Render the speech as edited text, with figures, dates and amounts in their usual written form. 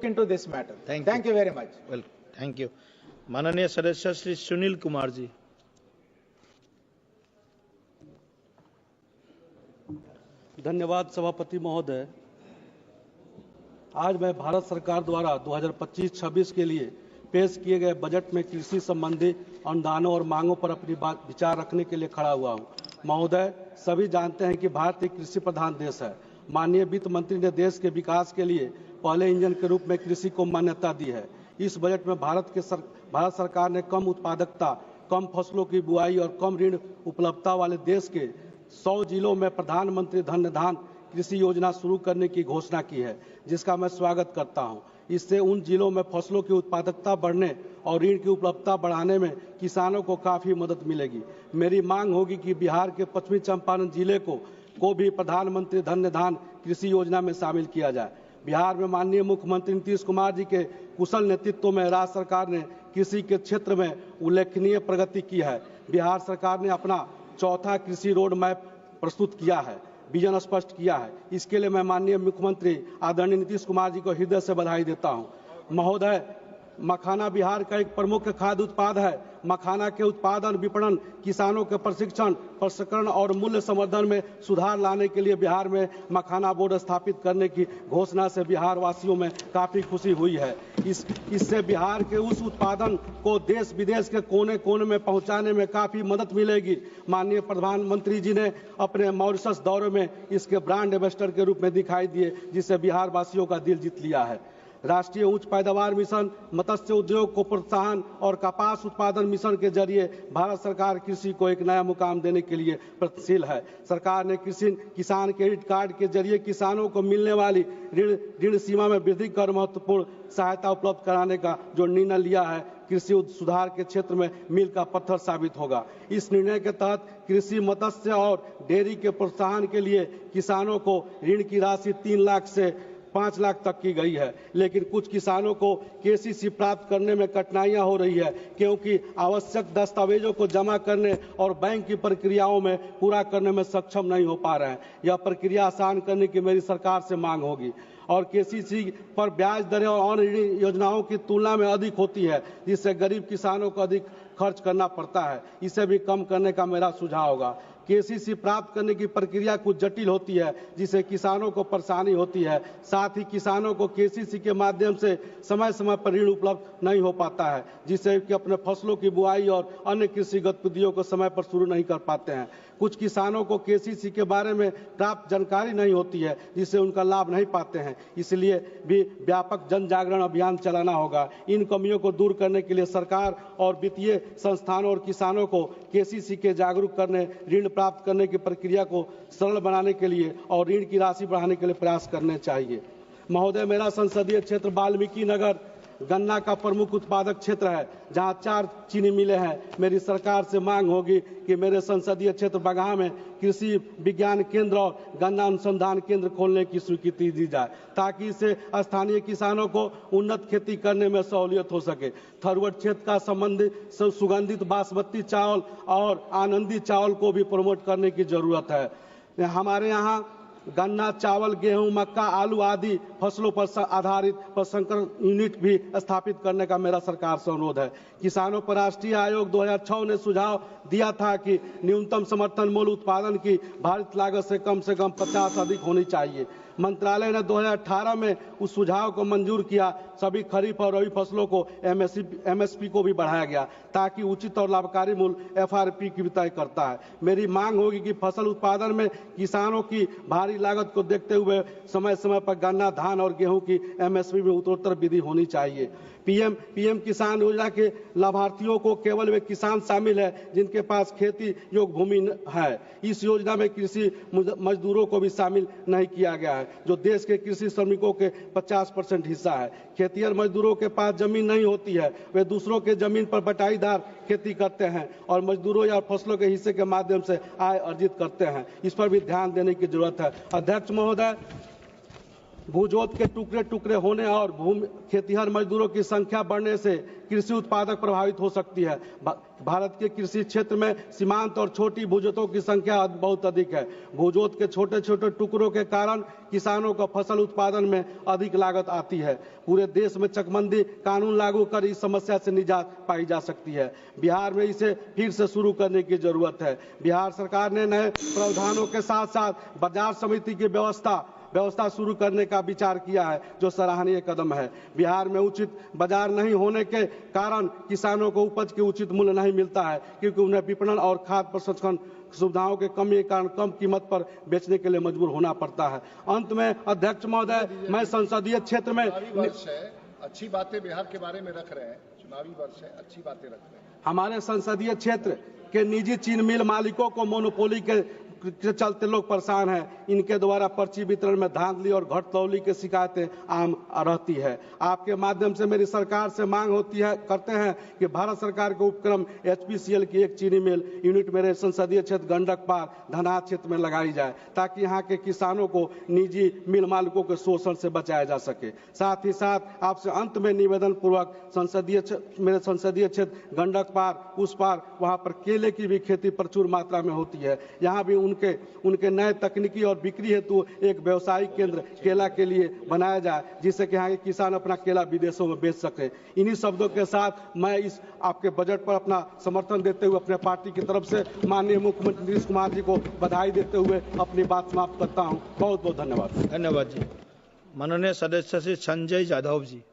into this matter. Thank Thank you very much. Well, thank you. माननीय सदस्य श्री सुनील कुमार जी। धन्यवाद सभापति महोदय। आज मैं भारत सरकार द्वारा 2025-26 के लिए पेश किए गए बजट में कृषि संबंधी अनुदानों और मांगों पर अपनी बात विचार रखने के लिए खड़ा हुआ हूं। महोदय, सभी जानते हैं कि भारत एक कृषि प्रधान देश है। माननीय वित्त मंत्री ने देश के विकास के लिए पहले इंजन के रूप में कृषि को मान्यता दी है। इस बजट में भारत सरकार ने कम उत्पादकता, कम फसलों की बुआई और कम ऋण उपलब्धता वाले देश के 100 जिलों में प्रधानमंत्री धन धान कृषि योजना शुरू करने की घोषणा की है, जिसका मैं स्वागत करता हूं। इससे उन जिलों में फसलों की उत्पादकता बढ़ने और ऋण की उपलब्धता बढ़ाने में किसानों को काफी मदद मिलेगी। मेरी मांग होगी कि बिहार के पश्चिमी चंपारण जिले को भी प्रधानमंत्री धन धान कृषि योजना में शामिल किया जाए। बिहार में माननीय मुख्यमंत्री नीतीश कुमार जी के कुशल नेतृत्व में राज्य सरकार ने कृषि के क्षेत्र में उल्लेखनीय प्रगति की है। बिहार सरकार ने अपना चौथा कृषि रोड मैप प्रस्तुत किया है, विजन स्पष्ट किया है। इसके लिए मैं माननीय मुख्यमंत्री आदरणीय नीतीश कुमार जी को हृदय से बधाई देता हूं। महोदय, मखाना बिहार का एक प्रमुख खाद्य उत्पाद है। मखाना के उत्पादन, विपणन, किसानों के प्रशिक्षण, प्रसंस्करण और मूल्य संवर्धन में सुधार लाने के लिए बिहार में मखाना बोर्ड स्थापित करने की घोषणा से बिहार वासियों में काफी खुशी हुई है। इससे बिहार के उस उत्पादन को देश विदेश के कोने कोने में पहुंचाने में काफी मदद मिलेगी। माननीय प्रधानमंत्री जी ने अपने मॉरिशस दौरे में इसके ब्रांड एम्बेसडर के रूप में दिखाई दिए, जिससे बिहार वासियों का दिल जीत लिया है। राष्ट्रीय उच्च पैदावार मिशन, मत्स्य उद्योग को प्रोत्साहन और कपास उत्पादन मिशन के जरिए भारत सरकार कृषि को एक नया मुकाम देने के लिए प्रयत्नशील है। सरकार ने किसान क्रेडिट कार्ड के जरिए किसानों को मिलने वाली ऋण सीमा में वृद्धि कर महत्वपूर्ण सहायता उपलब्ध कराने का जो निर्णय लिया है, कृषि सुधार के क्षेत्र में मील का पत्थर साबित होगा। इस निर्णय के तहत कृषि, मत्स्य और डेयरी के प्रोत्साहन के लिए किसानों को ऋण की राशि 3 लाख से 5 लाख तक की गई है। लेकिन कुछ किसानों को केसीसी प्राप्त करने में कठिनाइयां हो रही है, क्योंकि आवश्यक दस्तावेजों को जमा करने और बैंक की प्रक्रियाओं में पूरा करने में सक्षम नहीं हो पा रहे हैं। यह प्रक्रिया आसान करने की मेरी सरकार से मांग होगी। और केसीसी पर ब्याज दरें और अन्य योजनाओं की तुलना में अधिक होती है, जिससे गरीब किसानों को अधिक खर्च करना पड़ता है। इसे भी कम करने का मेरा सुझाव होगा। केसीसी प्राप्त करने की प्रक्रिया कुछ जटिल होती है, जिससे किसानों को परेशानी होती है। साथ ही किसानों को केसीसी के माध्यम से समय समय पर ऋण उपलब्ध नहीं हो पाता है, जिससे कि अपने फसलों की बुआई और अन्य कृषि गतिविधियों को समय पर शुरू नहीं कर पाते हैं। कुछ किसानों को केसीसी के बारे में प्राप्त जानकारी नहीं होती है, जिससे उनका लाभ नहीं पाते हैं। इसलिए भी व्यापक जन जागरण अभियान चलाना होगा। इन कमियों को दूर करने के लिए सरकार और वित्तीय संस्थानों और किसानों को केसीसी के जागरूक करने, ऋण प्राप्त करने की प्रक्रिया को सरल बनाने के लिए और ऋण की राशि बढ़ाने के लिए प्रयास करने चाहिए। महोदय, मेरा संसदीय क्षेत्र वाल्मीकि नगर गन्ना का प्रमुख उत्पादक क्षेत्र है, जहां 4 चीनी मिलें हैं। मेरी सरकार से मांग होगी कि मेरे संसदीय क्षेत्र बगहा में कृषि विज्ञान केंद्र और गन्ना अनुसंधान केंद्र खोलने की स्वीकृति दी जाए, ताकि इससे स्थानीय किसानों को उन्नत खेती करने में सहूलियत हो सके। थरवट क्षेत्र का संबंधित सुगंधित बासमती चावल और आनंदी चावल को भी प्रमोट करने की जरूरत है। हमारे यहाँ गन्ना, चावल, गेहूं, मक्का, आलू आदि फसलों पर आधारित प्रसंस्करण यूनिट भी स्थापित करने का मेरा सरकार से अनुरोध है। किसानों पर राष्ट्रीय आयोग 2006 ने सुझाव दिया था कि न्यूनतम समर्थन मूल्य उत्पादन की भारित लागत से कम 50 अधिक होनी चाहिए। मंत्रालय ने 2018 में उस सुझाव को मंजूर किया। सभी खरीफ और रबी फसलों को एमएसपी को भी बढ़ाया गया, ताकि उचित और लाभकारी मूल्य एफआरपी की तय करता है। मेरी मांग होगी कि फसल उत्पादन में किसानों की भारी लागत को देखते हुए समय समय पर गन्ना, धान और गेहूं की एमएसपी में उत्तरोत्तर वृद्धि होनी चाहिए। पीएम किसान योजना के लाभार्थियों को केवल वे किसान शामिल है जिनके पास खेती योग्य भूमि है। इस योजना में कृषि मजदूरों को भी शामिल नहीं किया गया है, जो देश के कृषि श्रमिकों के 50% हिस्सा है। खेतिहर मजदूरों के पास जमीन नहीं होती है, वे दूसरों के जमीन पर बटाईदार खेती करते हैं और मजदूरों या फसलों के हिस्से के माध्यम से आय अर्जित करते हैं। इस पर भी ध्यान देने की जरूरत है। अध्यक्ष महोदय, भूजोत के टुकड़े टुकड़े होने और भूमि खेतिहर मजदूरों की संख्या बढ़ने से कृषि उत्पादक प्रभावित हो सकती है। भारत के कृषि क्षेत्र में सीमांत और छोटी भूजोतों की संख्या बहुत अधिक है। भूजोत के छोटे छोटे टुकड़ों के कारण किसानों को फसल उत्पादन में अधिक लागत आती है। पूरे देश में चकबंदी कानून लागू कर इस समस्या से निजात पाई जा सकती है। बिहार में इसे फिर से शुरू करने की जरूरत है। बिहार सरकार ने नए प्रावधानों के साथ साथ बाजार समिति की व्यवस्था शुरू करने का विचार किया है, जो सराहनीय कदम है। बिहार में उचित बाजार नहीं होने के कारण किसानों को उपज के उचित मूल्य नहीं मिलता है, क्योंकि उन्हें विपणन और खाद्य प्रसंस्करण सुविधाओं के कमी के कारण कम कीमत पर बेचने के लिए मजबूर होना पड़ता है। अंत में अध्यक्ष महोदय, मैं संसदीय क्षेत्र में अच्छी बातें बिहार के बारे में रख रहे हैं, चुनावी वर्ष है, अच्छी बातें रख रहे हैं। हमारे संसदीय क्षेत्र के निजी चीनी मिल मालिकों को मोनोपोली के चलते लोग परेशान हैं। इनके द्वारा पर्ची वितरण में धांधली और घटतौली की शिकायतें आम रहती है। आपके माध्यम से मेरी सरकार से मांग करते हैं कि भारत सरकार के उपक्रम HPCL की एक चीनी मिल यूनिट मेरे संसदीय क्षेत्र गंडक पार धनाद क्षेत्र में लगाई जाए, ताकि यहाँ के किसानों को निजी मिल मालिकों के शोषण से बचाया जा सके। साथ ही साथ आपसे अंत में निवेदन पूर्वक मेरे संसदीय क्षेत्र गंडक पार उस पार वहाँ पर केले की भी खेती प्रचुर मात्रा में होती है। यहाँ भी उनके नए तकनीकी और बिक्री हेतु एक व्यवसायिक केंद्र केला के लिए बनाया जाए, जिससे कि यहाँ के किसान अपना केला विदेशों में बेच सके। इन्हीं शब्दों के साथ मैं इस आपके बजट पर अपना समर्थन देते हुए अपने पार्टी की तरफ से माननीय मुख्यमंत्री नीतीश कुमार जी को बधाई देते हुए अपनी बात समाप्त करता हूँ। बहुत बहुत धन्यवाद। धन्यवाद जी। माननीय सदस्य श्री संजय जाधव जी।